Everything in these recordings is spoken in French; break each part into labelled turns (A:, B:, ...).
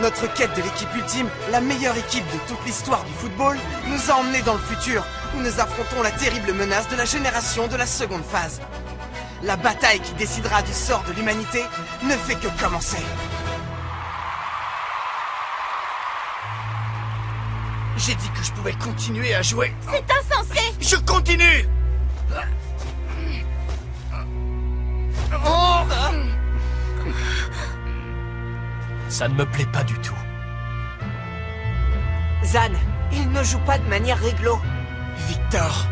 A: Notre quête de l'équipe ultime, la meilleure équipe de toute l'histoire du football, nous a emmenés dans le futur, où nous affrontons la terrible menace de la génération de la seconde phase. La bataille qui décidera du sort de l'humanité ne fait que commencer. J'ai dit que je pouvais continuer à jouer.
B: C'est insensé!
A: Je continue! Oh!
C: Ça ne me plaît pas du tout.
D: Zan, il ne joue pas de manière réglo.
A: Victor.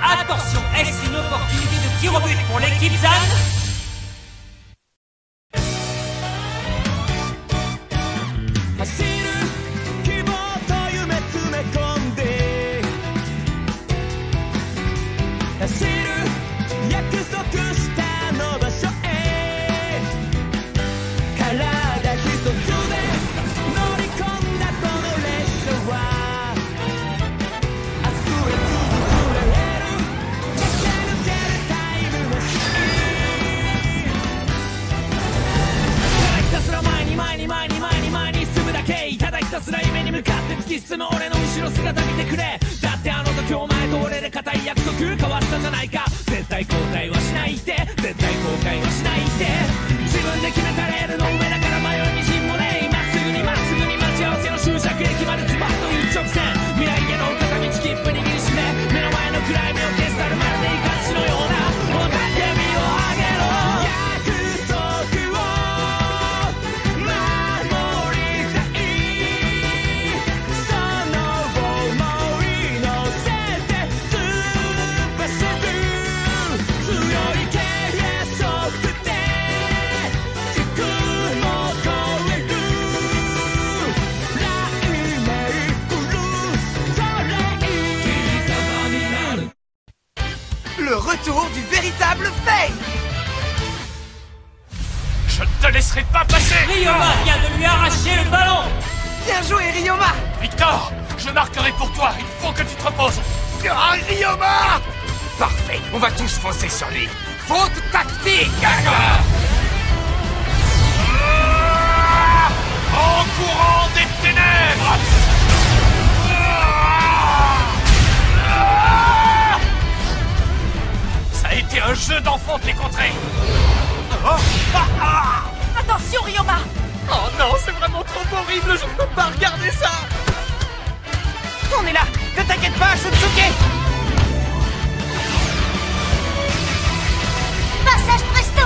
E: Attention, est-ce une opportunité de tir au but pour l'équipe Zan? 進む俺の後ろ姿見てくれだってあの時お前と俺で固い約束変わったんじゃないか絶対後悔はしないって絶対後悔はしないって自分で決めたレールの上だから迷いにじんもねえまっすぐにまっすぐに待ち合わせの終着駅までズバッと一直線未来への片道切符握りしめ目の前の暗闇を消し去るまるでイカシのような雄たけびを上げろ約束を守りたいその想い乗せて突っ走る強い結束で軸も越える雷鳴来るそれ味方になる
A: Le retour du véritable Faye.
C: Je ne te laisserai pas passer.
E: Ryoma vient de lui arracher le ballon.
A: Bien joué, Ryoma.
C: Victor, je marquerai pour toi. Il faut que tu te reposes.
A: Ah, Ryoma.
F: Parfait, on va tous foncer sur lui. Faute tactique.
C: En courant des ténèbres. Ça a été un jeu d'enfant de les contrer.
B: Attention, Ryoma!
A: Oh non, c'est vraiment trop horrible, je ne peux pas regarder ça. On est là. Ne t'inquiète pas, Shutsuke.
B: Passage presto!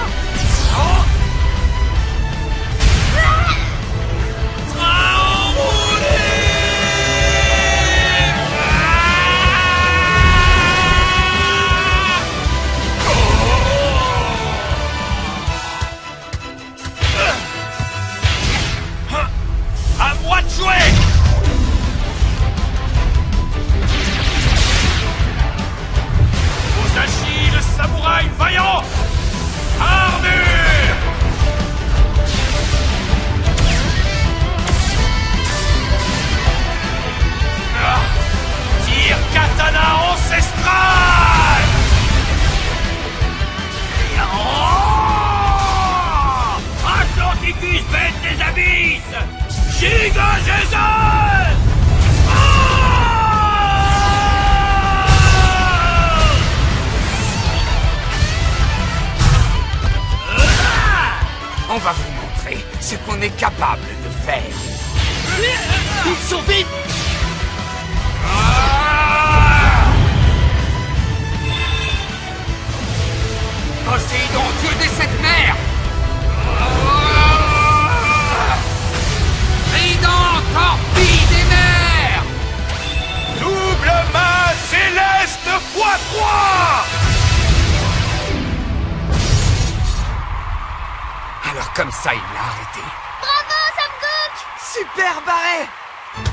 C: À moi de jouer. Musashi, le samouraï vaillant. Armure. Tir katana ancestral. Atlanticus, bête des abysses. Giga Jason.
F: On va vous montrer ce qu'on est capable de faire.
A: Ils sont vite.
F: Poséidon, dieu des sept mers. Trident, torpille des mers.
C: Double main céleste x3.
F: Alors comme ça, il l'a arrêté.
B: Bravo, Samgook!
A: Super barré.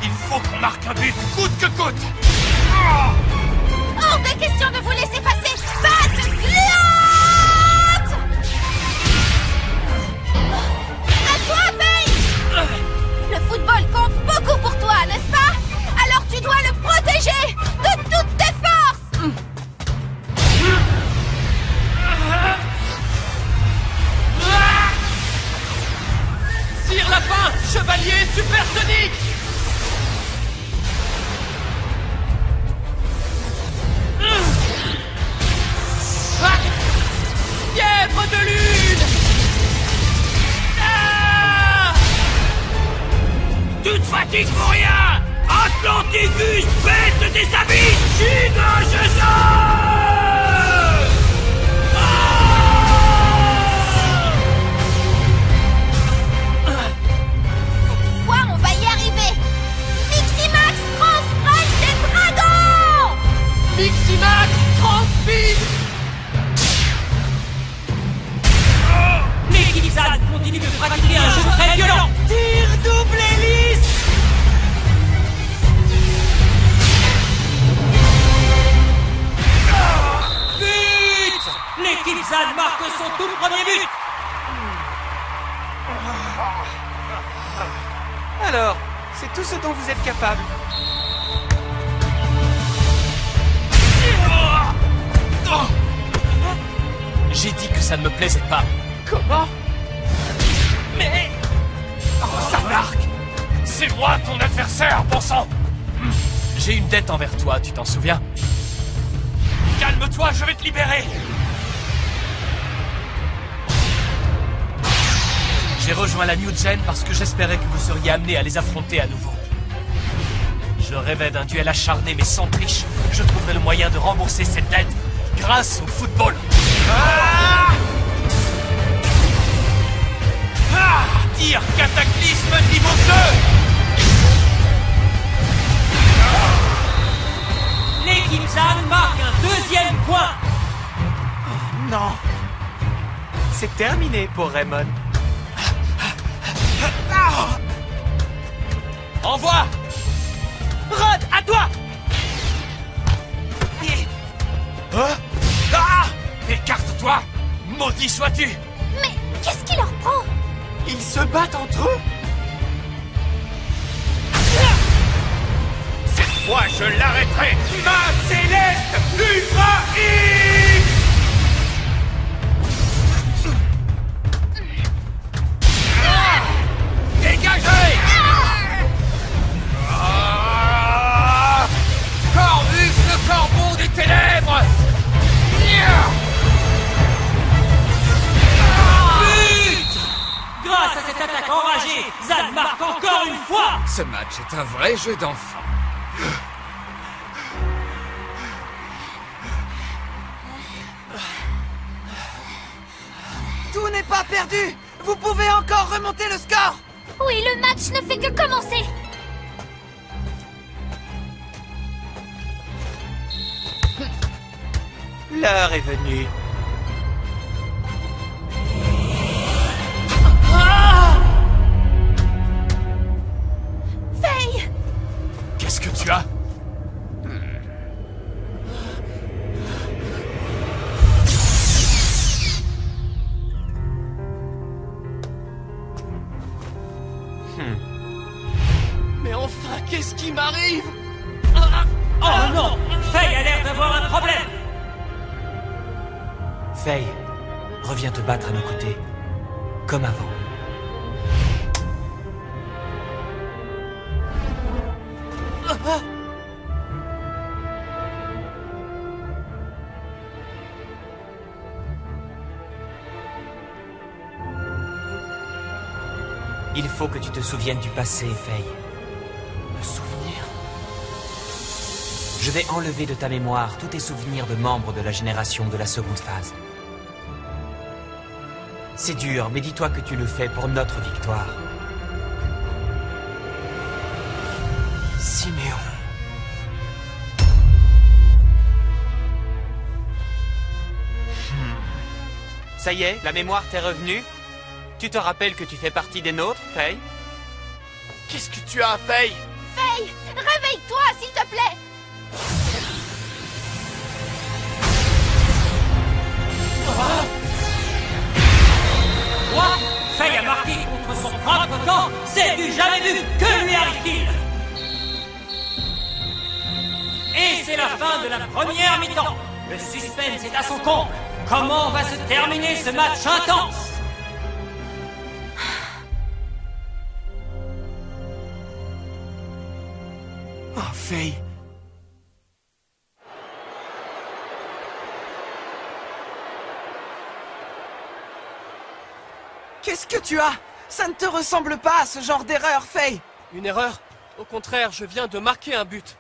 C: Il faut qu'on marque un but coûte que coûte.
B: Hors de question de vous laisser passer! Passe gluante! À toi, Faye! Le football compte beaucoup pour toi, n'est-ce pas? Alors tu dois le protéger de toutes tes forces!
C: chevalier supersonique! Fièvre de lune! Ah!
F: Tu te fatigues pour rien! Atlanticus, bête des abysses! Giga
B: Cette fois, on va y arriver. Miximax Transprime des dragons!
C: Miximax Transpeed!
E: L'équipe ZAD continue de pratiquer un jeu très violent. Tir double hélice. But! L'équipe ZAD marque son tout premier but.
A: Alors, c'est tout ce dont vous êtes capable.
C: J'ai dit que ça ne me plaisait pas.
A: Comment?
C: Mais... Oh, ça marque! C'est moi ton adversaire, bon sang! J'ai une dette envers toi, tu t'en souviens? Calme-toi, je vais te libérer! J'ai rejoint la New Gen parce que j'espérais que vous seriez amenés à les affronter à nouveau. Je rêvais d'un duel acharné mais sans triche. Je trouverai le moyen de rembourser cette dette grâce au football. Ah! Ah! Tir cataclysme niveau 2!
E: L'équipe ZAD marque un deuxième point.
A: Non. C'est terminé pour Raymond.
C: Envoie!
E: Rod, à toi.
C: Hein? Ah! Écarte-toi! Maudit sois-tu!
B: Mais qu'est-ce qui leur prend?
A: Ils se battent entre eux?
F: Cette fois, je l'arrêterai! Ma céleste Ultra X! Dégagez! Ah! Corvus, le corbeau des ténèbres!
E: But! Grâce à cette attaque enragée, ZAD marque encore une fois.
F: Ce match est un vrai jeu d'enfant.
A: Tout n'est pas perdu! Vous pouvez encore remonter le score!
B: Oui, le match ne fait que commencer.
A: L'heure est venue.
B: Faye!
C: Qu'est-ce que tu as?
A: Mais enfin, qu'est-ce qui m'arrive?
E: Oh non, Faye a l'air d'avoir un problème.
G: Faye, reviens te battre à nos côtés, comme avant. Il faut que tu te souviennes du passé, Faye.
A: Me souvenir?
G: Je vais enlever de ta mémoire tous tes souvenirs de membres de la génération de la seconde phase. C'est dur, mais dis-toi que tu le fais pour notre victoire.
A: Siméon. Ça y est, la mémoire t'est revenue? Tu te rappelles que tu fais partie des nôtres, Faye? Qu'est-ce que tu as, Faye?
B: Faye, réveille-toi, s'il te plaît.
E: Quoi? Faye a marqué contre son propre camp. C'est du jamais vu. Que lui arrive-t-il? Et c'est la fin de la première mi-temps. Le suspense est à son comble. Comment va se terminer ce match intense?
A: Faye. Qu'est-ce que tu as? Ça ne te ressemble pas à ce genre d'erreur, Faye.
C: Une erreur? Au contraire, je viens de marquer un but.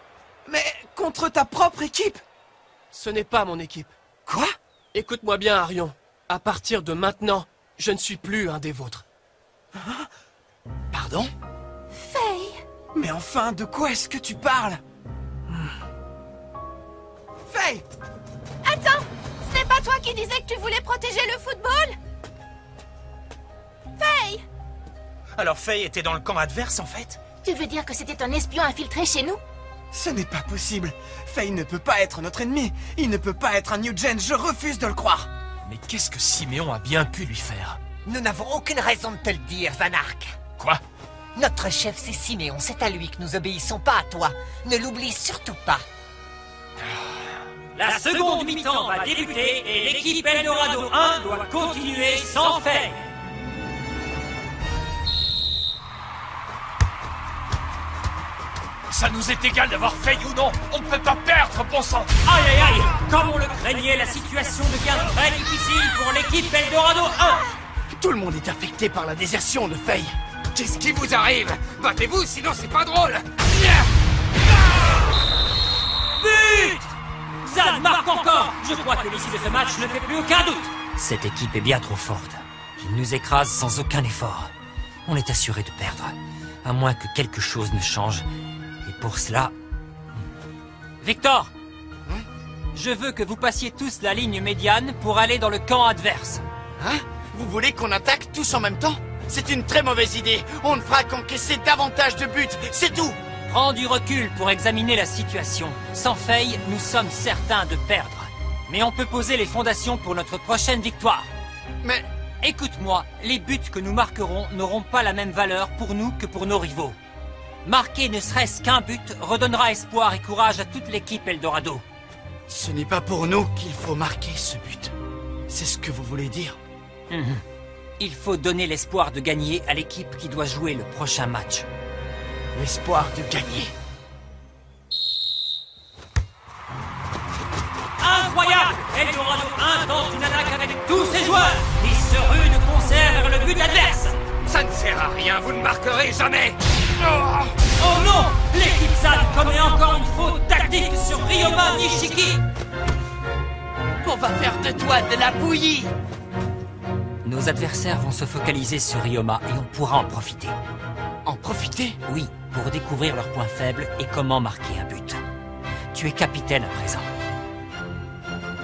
A: Mais contre ta propre équipe?
C: Ce n'est pas mon équipe.
A: Quoi?
C: Écoute-moi bien, Arion. À partir de maintenant, je ne suis plus un des vôtres.
A: Pardon?
B: Faye!
A: Mais enfin, de quoi est-ce que tu parles? Faye!
B: Attends! Ce n'est pas toi qui disais que tu voulais protéger le football? Faye!
G: Alors Faye était dans le camp adverse en fait?
B: Tu veux dire que c'était un espion infiltré chez nous?
A: Ce n'est pas possible. Faye ne peut pas être notre ennemi. Il ne peut pas être un New Gen. Je refuse de le croire.
C: Mais qu'est-ce que Siméon a bien pu lui faire?
D: Nous n'avons aucune raison de te le dire, Zanark.
C: Quoi?
D: Notre chef, c'est Siméon. C'est à lui que nous obéissons, pas à toi. Ne l'oublie surtout pas.
E: La seconde mi-temps va débuter et l'équipe Eldorado 1 doit continuer sans Faye.
C: Ça nous est égal d'avoir Faye ou non. On ne peut pas perdre, bon sang.
E: Aïe aïe aïe! Comme on le craignait, la situation devient très difficile pour l'équipe Eldorado 1.
F: Tout le monde est affecté par la désertion de Faye. Qu'est-ce qui vous arrive? Battez-vous, sinon c'est pas drôle.
E: But! Zan marque encore. Je crois que l'issue de ce match ne fait plus aucun doute.
H: Cette équipe est bien trop forte. Ils nous écrasent sans aucun effort. On est assuré de perdre, à moins que quelque chose ne change. Et pour cela...
E: Victor! Je veux que vous passiez tous la ligne médiane pour aller dans le camp adverse.
F: Hein? Vous voulez qu'on attaque tous en même temps? C'est une très mauvaise idée. On ne fera qu'encaisser davantage de buts, c'est tout.
E: Prends du recul pour examiner la situation. Sans Faye, nous sommes certains de perdre. Mais on peut poser les fondations pour notre prochaine victoire.
F: Mais...
E: Écoute-moi, les buts que nous marquerons n'auront pas la même valeur pour nous que pour nos rivaux. Marquer ne serait-ce qu'un but redonnera espoir et courage à toute l'équipe Eldorado.
F: ce n'est pas pour nous qu'il faut marquer ce but. C'est ce que vous voulez dire?
E: Il faut donner l'espoir de gagner à l'équipe qui doit jouer le prochain match.
F: L'espoir de gagner.
E: Incroyable! Eldorado 1 tente une attaque avec tous ses joueurs. Il se rue de concert vers le but adverse.
F: Ça ne sert à rien, vous ne marquerez jamais.
E: Oh non! L'équipe San commet encore une faute tactique sur Ryoma Nishiki.
F: On va faire de toi de la bouillie.
H: Nos adversaires vont se focaliser sur Ryoma et on pourra en profiter.
F: En profiter?
H: Oui, pour découvrir leurs points faibles et comment marquer un but. Tu es capitaine à présent.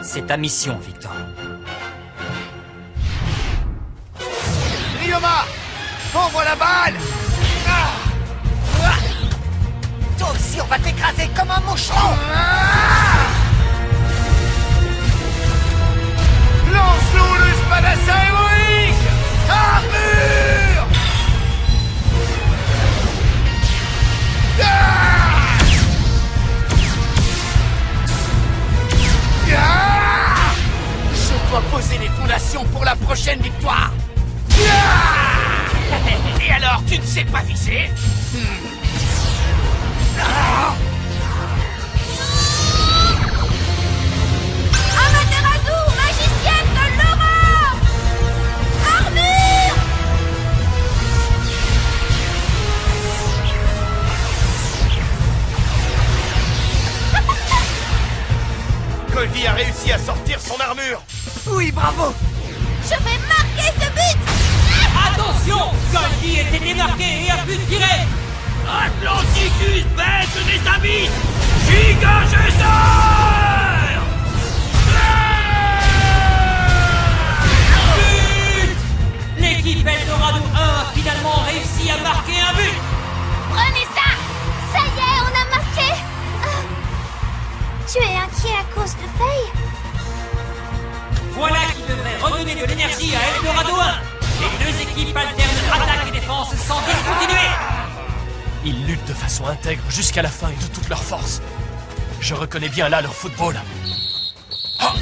H: C'est ta mission, Victor.
F: Ryoma! Envoie la balle!
D: Toi aussi, on va t'écraser comme un moucheron!
F: Lance-nous le spadassin héroïque! Armure! Je dois poser les fondations pour la prochaine victoire! Et alors, tu ne sais pas viser?
B: Amaterasu, magicienne de l'aurore! Armure!
F: Goldie a réussi à sortir son armure!
A: Oui, bravo!
B: Je vais marquer ce but!
E: Attention! Goldie était démarqué et a pu tirer.
F: Atlanticus, bête des abysses! Giga Geyser!
E: But! L'équipe Eldorado 1 a finalement réussi à marquer un but.
B: Prenez ça! Ça y est, on a marqué! Tu es inquiet à cause de Faye?
E: Voilà qui devrait redonner de l'énergie à Eldorado 1. Les deux équipes alternent attaque et défense sans discontinuer.
C: Ils luttent de façon intègre jusqu'à la fin et de toute leur force. Je reconnais bien là leur football. Ah!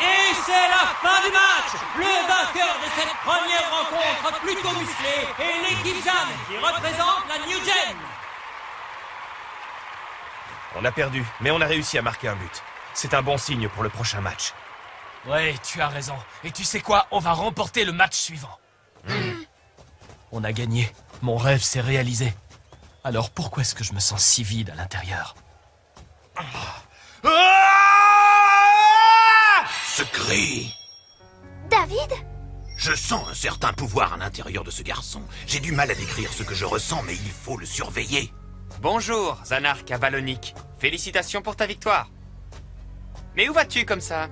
E: Et c'est la fin du match. Le vainqueur de cette première rencontre plutôt musclée est l'équipe Zan qui représente la New Gen.
I: On a perdu, mais on a réussi à marquer un but. C'est un bon signe pour le prochain match.
C: Ouais, tu as raison. Et tu sais quoi? On va remporter le match suivant. On a gagné. Mon rêve s'est réalisé. Alors pourquoi est-ce que je me sens si vide à l'intérieur?
J: Ce cri!
B: David?
J: Je sens un certain pouvoir à l'intérieur de ce garçon. J'ai du mal à décrire ce que je ressens, mais il faut le surveiller.
K: Bonjour, Zanark Avalonic. Félicitations pour ta victoire. Mais où vas-tu comme ça?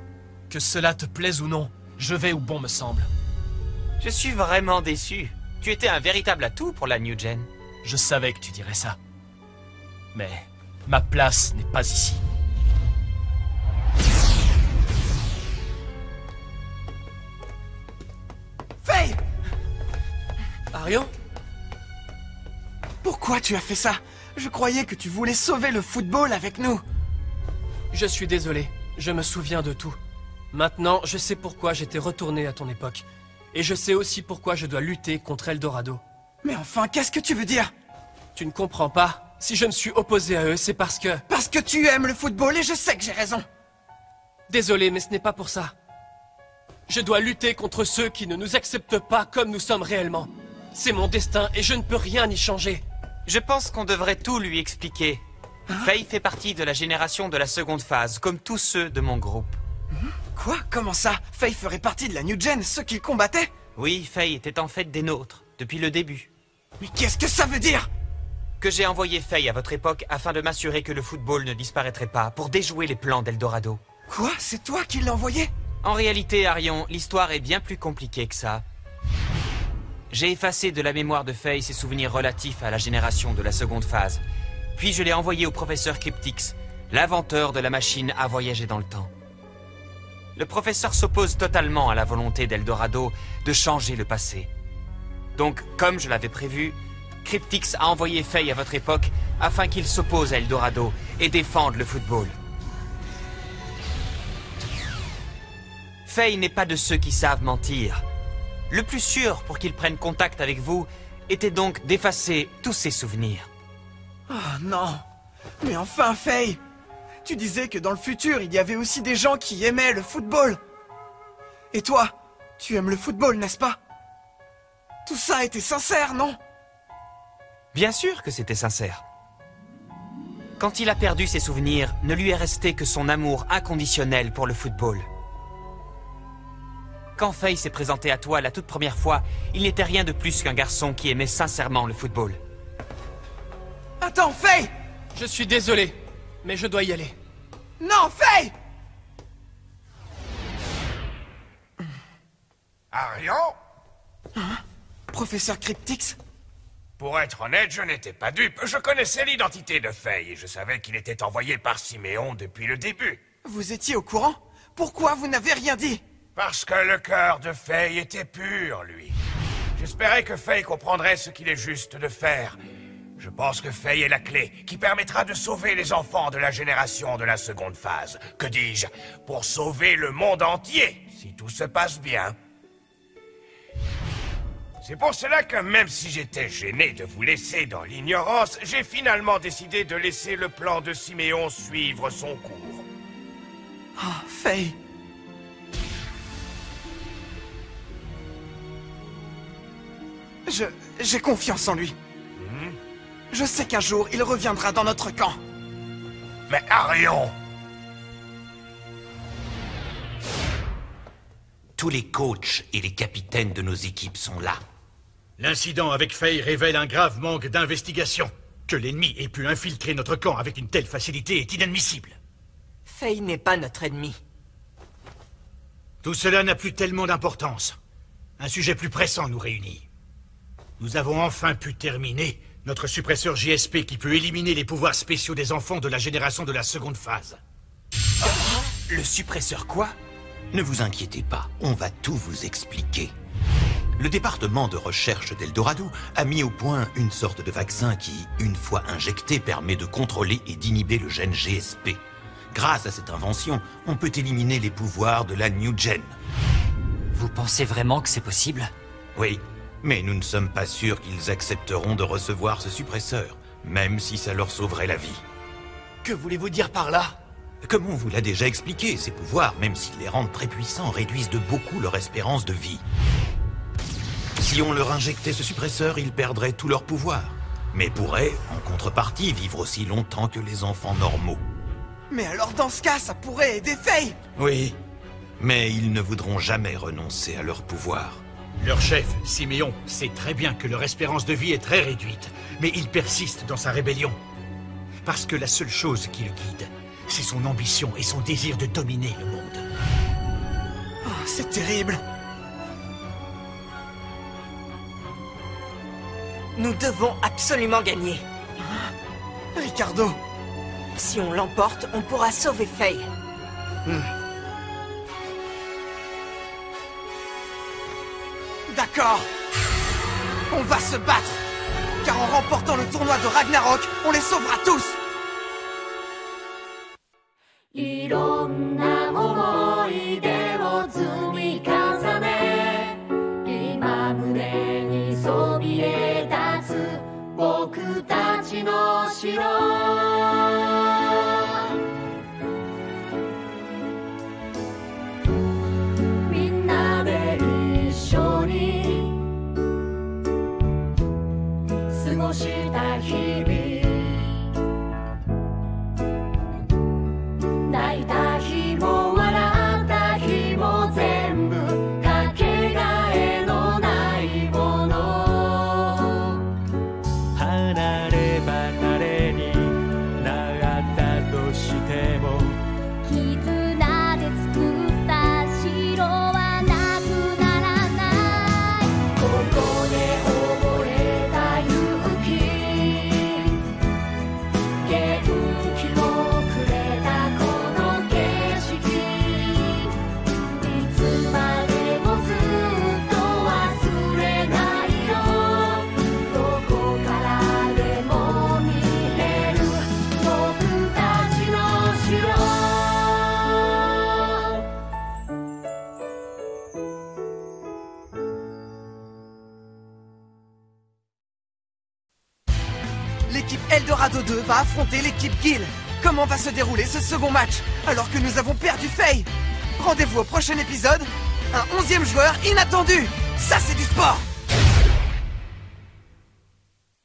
C: Que cela te plaise ou non, je vais où bon me semble.
K: Je suis vraiment déçu. Tu étais un véritable atout pour la New Gen.
C: Je savais que tu dirais ça. Mais ma place n'est pas ici.
A: Faye!
L: Arion?
A: Pourquoi tu as fait ça? Je croyais que tu voulais sauver le football avec nous.
L: Je suis désolé, je me souviens de tout. Maintenant, je sais pourquoi j'étais retourné à ton époque. Et je sais aussi pourquoi je dois lutter contre Eldorado.
A: Mais enfin, qu'est-ce que tu veux dire?
L: Tu ne comprends pas. Si je me suis opposé à eux, c'est parce que...
A: Parce que tu aimes le football et je sais que j'ai raison.
L: Désolé, mais ce n'est pas pour ça. Je dois lutter contre ceux qui ne nous acceptent pas comme nous sommes réellement. C'est mon destin et je ne peux rien y changer.
K: Je pense qu'on devrait tout lui expliquer. Faye fait partie de la génération de la seconde phase, comme tous ceux de mon groupe.
A: Quoi? Comment ça? Faye ferait partie de la New Gen, ceux qui combattaient?
K: Oui, Faye était en fait des nôtres, depuis le début.
A: Mais qu'est-ce que ça veut dire?
K: Que j'ai envoyé Faye à votre époque afin de m'assurer que le football ne disparaîtrait pas, pour déjouer les plans d'Eldorado.
A: Quoi? C'est toi qui l'as envoyé?
K: En réalité, Arion, l'histoire est bien plus compliquée que ça. J'ai effacé de la mémoire de Faye ses souvenirs relatifs à la génération de la seconde phase. Puis je l'ai envoyé au professeur Cryptix, l'inventeur de la machine à voyager dans le temps. Le professeur s'oppose totalement à la volonté d'Eldorado de changer le passé. Donc, comme je l'avais prévu, Cryptix a envoyé Faye à votre époque afin qu'il s'oppose à Eldorado et défende le football. Faye n'est pas de ceux qui savent mentir. Le plus sûr pour qu'il prenne contact avec vous était donc d'effacer tous ses souvenirs.
A: Oh non! Mais enfin, Faye! Tu disais que dans le futur, il y avait aussi des gens qui aimaient le football. Et toi, tu aimes le football, n'est-ce pas? Tout ça était sincère, non?
K: Bien sûr que c'était sincère. Quand il a perdu ses souvenirs, ne lui est resté que son amour inconditionnel pour le football. Quand Faye s'est présenté à toi la toute première fois, il n'était rien de plus qu'un garçon qui aimait sincèrement le football.
A: Attends, Faye!
L: Je suis désolé, mais je dois y aller.
A: Non, Faye!
J: Arion?
A: Hein? Professeur Cryptix?
J: Pour être honnête, je n'étais pas dupe. Je connaissais l'identité de Faye et je savais qu'il était envoyé par Siméon depuis le début.
A: Vous étiez au courant? Pourquoi vous n'avez rien dit?
J: Parce que le cœur de Faye était pur, lui. J'espérais que Faye comprendrait ce qu'il est juste de faire. Je pense que Faye est la clé qui permettra de sauver les enfants de la génération de la seconde phase. Que dis-je? Pour sauver le monde entier, si tout se passe bien. C'est pour cela que même si j'étais gêné de vous laisser dans l'ignorance, j'ai finalement décidé de laisser le plan de Siméon suivre son cours.
A: Oh, Faye... J'ai confiance en lui. Je sais qu'un jour, il reviendra dans notre camp.
J: Mais Arion! Tous les coachs et les capitaines de nos équipes sont là.
M: L'incident avec Faye révèle un grave manque d'investigation. Que l'ennemi ait pu infiltrer notre camp avec une telle facilité est inadmissible.
D: Faye n'est pas notre ennemi.
M: Tout cela n'a plus tellement d'importance. Un sujet plus pressant nous réunit. Nous avons enfin pu terminer notre suppresseur JSP qui peut éliminer les pouvoirs spéciaux des enfants de la génération de la seconde phase.
J: Le suppresseur quoi? Ne vous inquiétez pas, on va tout vous expliquer. Le département de recherche d'Eldorado a mis au point une sorte de vaccin qui, une fois injecté, permet de contrôler et d'inhiber le gène GSP. Grâce à cette invention, on peut éliminer les pouvoirs de la New Gen.
H: Vous pensez vraiment que c'est possible?
J: Oui, mais nous ne sommes pas sûrs qu'ils accepteront de recevoir ce suppresseur, même si ça leur sauverait la vie.
F: Que voulez-vous dire par là?
J: Comme on vous l'a déjà expliqué, ces pouvoirs, même s'ils les rendent très puissants, réduisent de beaucoup leur espérance de vie. Si on leur injectait ce suppresseur, ils perdraient tout leur pouvoir. Mais pourraient, en contrepartie, vivre aussi longtemps que les enfants normaux.
A: Mais alors dans ce cas, ça pourrait aider Faye!
J: Oui, mais ils ne voudront jamais renoncer à leur pouvoir.
M: Leur chef, Siméon, sait très bien que leur espérance de vie est très réduite, mais il persiste dans sa rébellion. Parce que la seule chose qui le guide, c'est son ambition et son désir de dominer le monde.
A: Oh, c'est terrible!
D: Nous devons absolument gagner.
A: Ricardo!
D: Si on l'emporte, on pourra sauver Faye.
A: D'accord! On va se battre! Car en remportant le tournoi de Ragnarok, on les sauvera tous!
E: いろんな思い出を積み重ね今胸にそびえ立つ僕たちの城みんなで一緒に過ごした日々泣いた日も笑った日も全部かけがえのないもの離れ離れになったとしても絆で作った城はなくならないここで覚えた勇気元気をくれた
A: L'équipe Eldorado 2 va affronter l'équipe Guile. Comment va se dérouler ce second match, alors que nous avons perdu Faye? Rendez-vous au prochain épisode, un 11e joueur inattendu. Ça, c'est du sport!